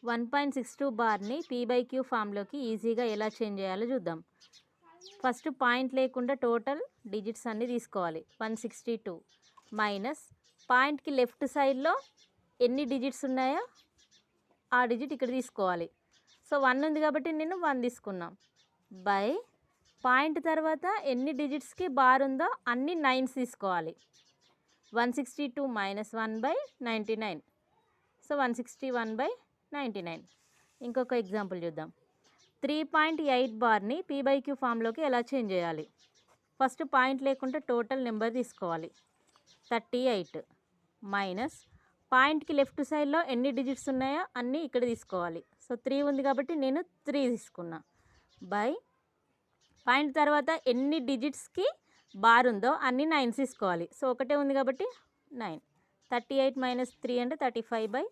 1.62 బార్ని p/q ఫామ్లోకి ఈజీగా ఎలా change చేయాలో చూద్దాం. ఫస్ట్ పాయింట్ లేకుండా టోటల్ డిజిట్స్ అన్నీ తీసుకోవాలి. 162 మైనస్ పాయింట్కి లెఫ్ట్ సైడ్లో ఎన్ని డిజిట్స్ ఉన్నాయో ఆ డిజిట్ ఇక్కడ తీసుకోవాలి. సో 1 ఉంది కాబట్టి నేను 1 తీసుకున్నాం బై పాయింట్ తర్వాత ఎన్ని డిజిట్స్కి బార్ ఉందో అన్ని 9s తీసుకోవాలి. 162 మైనస్ 1/99. సో 161/99. ఇంకొక ఎగ్జాంపుల్ చూద్దాం. 3.8 బార్ని p/q ఫామ్లోకి ఎలా చేంజ్ చేయాలి? ఫస్ట్ పాయింట్ లేకుండా టోటల్ నెంబర్ తీసుకోవాలి. 38 మైనస్ పాయింట్కి లెఫ్ట్ సైడ్లో ఎన్ని డిజిట్స్ ఉన్నాయో అన్నీ ఇక్కడ తీసుకోవాలి. సో 3 ఉంది కాబట్టి నేను 3 తీసుకున్నా బై పాయింట్ తర్వాత ఎన్ని డిజిట్స్కి బార్ ఉందో అన్ని 9s తీసుకోవాలి. సో ఒకటే ఉంది కాబట్టి 9. 38 మైనస్ 3 అంటే 35/9.